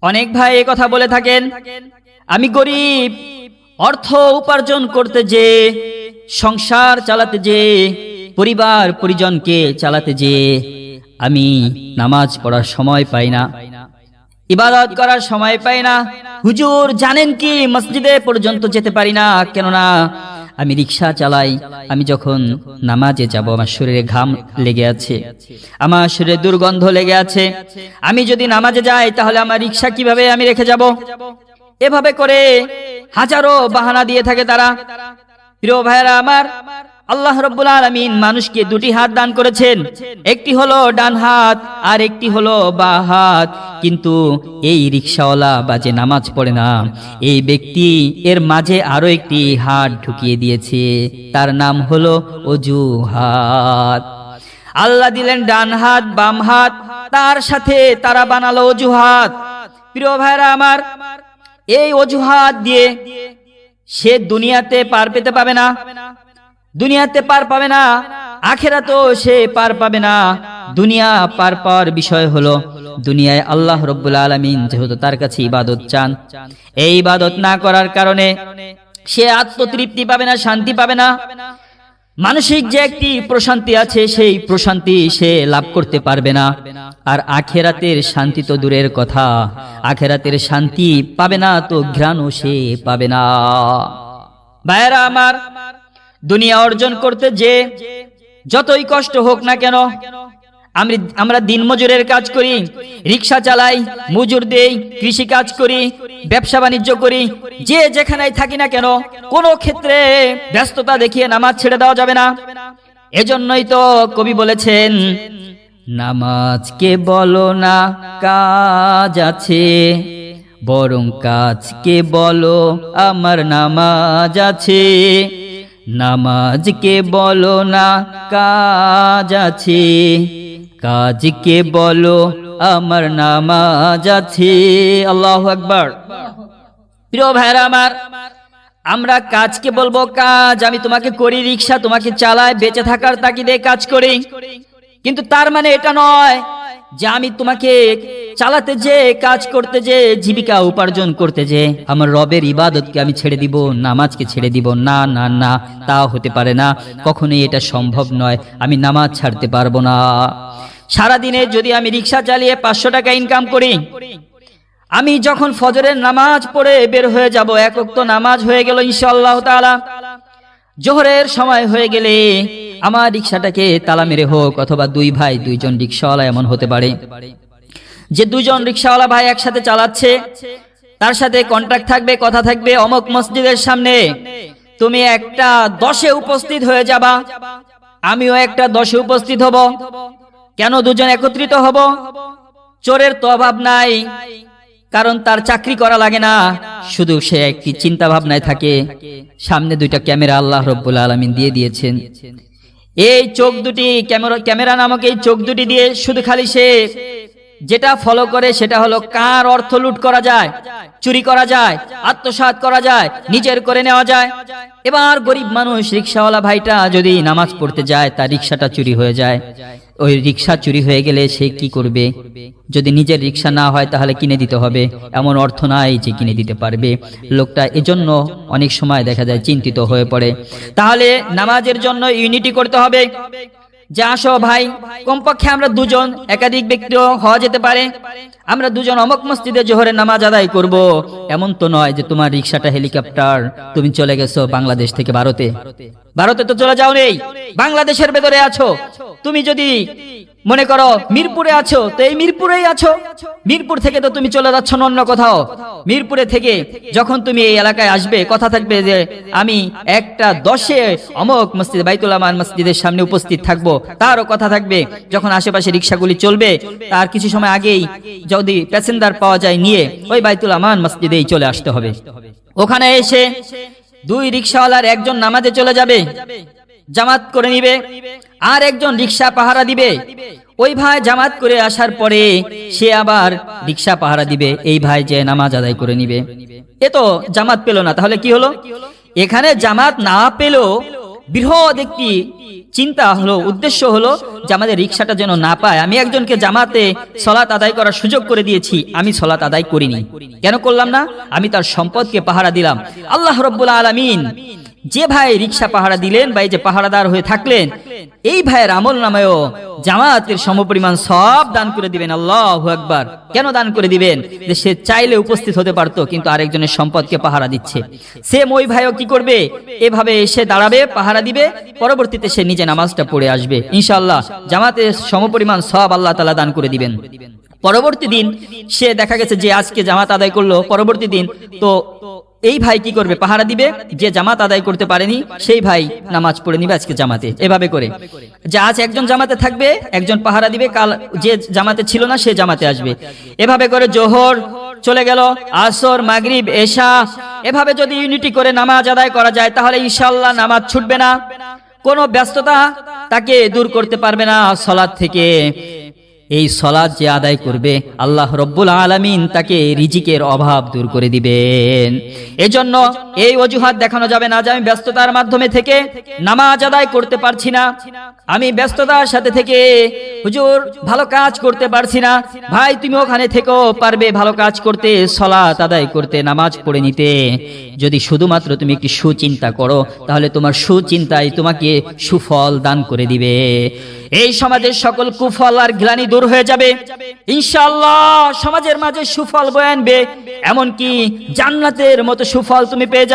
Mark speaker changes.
Speaker 1: অনেক ভাই এই কথা বলে থাকেন, আমি গরিব, অর্থ উপার্জন করতে যে, সংসার চালাতে যে, পরিবার পরিজনকে চালাতে যে আমি নামাজ পড়ার সময় পাই না, ইবাদত করার সময় পাই না। হুজুর জানেন কি, মসজিদে পর্যন্ত যেতে পারি না, কেননা আমি রিক্সা চালাই। আমি যখন নামাজে যাব আমার শরীরে ঘাম লেগে আছে, আমার শরীরে দুর্গন্ধ লেগে আছে, আমি যদি নামাজে যাই তাহলে আমার রিক্সা কিভাবে আমি রেখে যাব? এভাবে করে হাজারো বাহানা দিয়ে থাকে তারা। প্রিয় ভাইরা আমার, আল্লাহ রাব্বুল আলামিন মানুষকে দুটি হাত দান করেছেন, একটি হলো ডান হাত আর একটি হলো বাঁ হাত। কিন্তু এই রিকশাওয়ালা বা যে নামাজ পড়ে না, এই ব্যক্তি এর মাঝে আরো একটি হাত ঢুকিয়ে দিয়েছে, তার নাম হলো অজুহাত। আল্লাহ দিলেন ডান হাত বাম হাত, তার সাথে তারা বানালো অজুহাত। প্রিয় ভাইরা আমার, এই অজুহাত দিয়ে সে দুনিয়াতে পার পেতে পাবে না, দুনিয়াতে পার পাবে না, আখিরাতেও সে পার পাবে না। দুনিয়া পার পাওয়ার বিষয় হলো, দুনিয়ায় আল্লাহ রাব্বুল আলামিন যেহেতু তার কাছে ইবাদত চান, এই ইবাদত না করার কারণে সে আত্মতৃপ্তি পাবে না, শান্তি পাবে না। মানসিক যে একটি প্রশান্তি আছে, সেই প্রশান্তি সে লাভ করতে পারবে না। আর আখিরাতের শান্তি তো দূরের কথা, আখিরাতের শান্তি পাবে না তো ঘ্রাণও সে পাবে না। ভাইরা আমার, দুনিয়া অর্জন করতে যে যতই কষ্ট হোক না কেন, আমরা দিনমজুরের কাজ করি, রিক্সা চালাই, মজুর দেই, কৃষি কাজ করি, ব্যবসা বাণিজ্য করি, যে যেখানেই থাকি না কেন, কোনো ক্ষেত্রে ব্যস্ততা দেখিয়ে নামাজ ছেড়ে দেওয়া যাবে না। এজন্যই তো কবি বলেছেন, নামাজকে বলো না কাজ আছে, বরং কাজকে বলো আমার নামাজ আছে। নামাজকে বলো না কাজ আছে, কাজকে বলো আমার নামাজ আছে। আল্লাহু আকবার। প্রিয় ভাইরা আমার, আমরা কাজকে বলবো কাজ, আমি তোমাকে করি, রিক্সা তোমাকে চালাই, বেঁচে থাকার তাগিদে কাজ করি, কিন্তু তার মানে এটা নয় যে আমি তোমাকে চালাতে যে, কাজ করতে যে, জীবিকা উপার্জন করতে যে আমার রবের ইবাদতকে আমি ছেড়ে দিব, নামাজকে ছেড়ে দিব। না না না, তা হতে পারে না, কখনোই এটা সম্ভব নয়। আমি নামাজ ছাড়তে পারবো না। সারাদিনে যদি আমি রিক্সা চালিয়ে 500 টাকা ইনকাম করি, আমি যখন ফজরের নামাজ পড়ে বের হয়ে যাব, এক ওয়াক্ত নামাজ হয়ে গেল ইনশাআল্লাহ তাআলা, জোহরের সময় হয়ে গেলে আমার রিক্সাটাকে তালা মেরে হোক, অথবা দুই ভাই দুইজন রিক্সাওয়ালা এমন হতে পারে যে দুজন রিক্সাওয়ালা ভাই একসাথে চালাচ্ছে, তার সাথে কন্ট্রাক্ট থাকবে, কথা থাকবে, অমুক মসজিদের সামনে তুমি একটা 10-এ উপস্থিত হয়ে যাবা, আমিও একটা 10-এ উপস্থিত হব। কেন দুজন একত্রিত হব? চোরের তো অভাব নাই, কারণ তার চাকরি করা লাগে না, শুধু সে একটি চিন্তা ভাবনায় থাকে। সামনে দুইটা ক্যামেরা আল্লাহ রাব্বুল আলামিন দিয়ে দিয়েছেন, এই চোখ দুটি, ক্যামেরা নামক এই চোখ দুটি দিয়ে শুধু খালি সে যেটা ফলো করে সেটা হলো কার অর্থ লুট করা যায়, চুরি করা যায়, আত্মসাৎ করা যায়, নিজের করে নেওয়া যায়। এবার গরিব মানুষ রিক্সাওয়ালা ভাইটা যদি নামাজ পড়তে যায়, তার রিক্সাটা চুরি হয়ে যায়। ওই রিক্সা চুরি হয়ে গেলে সে কি করবে? যদি নিজের রিক্সা না হয় তাহলে কিনে দিতে হবে, এমন অর্থ নাই যে কিনে দিতে পারবে লোকটা। এজন্য অনেক সময় দেখা যায় চিন্তিত হয়ে পড়ে। তাহলে নামাজের জন্য ইউনিটি করতে হবে, যে আসো ভাই, কমপক্ষে আমরা দুজন, একাধিক ব্যক্তিও হওয়া যেতে পারে, আমরা দুজন অমুক মসজিদে জোহরের নামাজ আদায় করব। এমন তো নয় যে তোমার রিক্সাটা হেলিকপ্টার, তুমি চলে গেছো বাংলাদেশ থেকে ভারতে, ভারতে তো চলে যাও নেই, বাংলাদেশের ভেতরে আছো। তুমি যদি মনে করো মিরপুরে আছো, তো এই মিরপুরেই আছো, মিরপুর থেকে তো তুমি চলে যাচ্ছ না অন্য কোথাও। মিরপুরে থেকে যখন তুমি এই এলাকায় আসবে, কথা থাকবে যে আমি একটা 10-এ অমুক মসজিদ বাইতুল আমান মসজিদের সামনে উপস্থিত থাকবো, তারও কথা থাকবে। যখন আশেপাশে রিক্সাগুলি চলবে, তার কিছু সময় আগেই যদি প্যাসেঞ্জার পাওয়া যায় নিয়ে ওই বাইতুল আমান মসজিদেই চলে আসতে হবে। ওখানে এসে দুই রিক্সাওয়ালার একজন নামাজে চলে যাবে, জামাত করে নিবে, আর একজন রিক্সা পাহারা দিবে। ওই ভাই জামাত করে আসার পরে সে আবার রিক্সা পাহারা দিবে, এই ভাই যে নামাজ আদায় করে নিবে। এ তো জামাত পেল না, তাহলে কি হলো? এখানে জামাত না পেলেও বৃহৎ একটি চিন্তা হলো, উদ্দেশ্য হলো যে আমাদের রিক্সাটা যেন না পায়। আমি একজনকে জামাতে সলাত আদায় করার সুযোগ করে দিয়েছি, আমি সলাত আদায় করিনি। কেন করলাম না? আমি তার সম্পদকে পাহারা দিলাম। আল্লাহ রাব্বুল আলামিন যে ভাই রিক্সা পাহারা দিলেন বা এই যে পাহারাদার হয়ে থাকলেন, এই ভাইয়ের আমল নামায়ও জামাতের সমপরিমাণ সব দান করে দিবেন। আল্লাহু আকবার। কেন দান করে দিবেন? যে সে চাইলে উপস্থিত হতে পারতো, কিন্তু আরেকজনের সম্পদকে পাহারা দিচ্ছে। সেম ওই ভাইও কি করবে? এভাবে এসে দাঁড়াবে, পাহারা দিবে, পরবর্তীতে সে নিজে নামাজটা পড়ে আসবে। ইনশাআল্লাহ জামাতের সমপরিমাণ সব আল্লাহ তাআলা দান করে দিবেন। পরবর্তী দিন সে দেখা গেছে যে আজকে জামাত আদায় করলো, পরবর্তী দিন তো এই ভাই কি করবে? পাহারা দিবে। যে জামাত আদায় করতে পারেনি সেই ভাই নামাজ পড়ে নিবে আজকে জামাতে। এভাবে করে যে আজ একজন জামাতে থাকবে, একজন পাহারা দিবে, কাল যে জামাতে ছিল না সে জামাতে আসবে। এভাবে করে জোহর চলে গেল, আসর, মাগরিব, এশা, এভাবে যদি ইউনিটি করে নামাজ আদায় করা যায় তাহলে ইনশাআল্লাহ নামাজ ছুটবে না, কোনো ব্যস্ততা তাকে দূর করতে পারবে না সালাত থেকে। এই সালাত যে আদায় করবে আল্লাহ রব্বুল আলামিন তাকে রিজিকের অভাব দূর করে দিবেন। এজন্য এই অজুহাত দেখানো যাবে না যে আমি ব্যস্ততার মাধ্যমে থেকে নামাজ আদায় করতে পারছি না, আমি ব্যস্ততার সাথে থেকে হুজুর ভালো কাজ করতে পারছি না। ভাই তুমি ওখানে থেকেও পারবে ভালো কাজ করতে, সালাত আদায় করতে, নামাজ পড়ে নিতে। যদি শুধুমাত্র তুমি একটি সুচিন্তা করো তাহলে তোমার সুচিন্তাই তোমাকে সুফল দান করে দিবে। এই সমাজের সকল কুফল আর গ্লানি দূর হয়ে যাবে ইনশাআল্লাহ। সমাজের মাঝে সুফল বয়ে আনবে, এমনকি জান্নাতের মতো সুফল তুমি পেয়ে যাবে।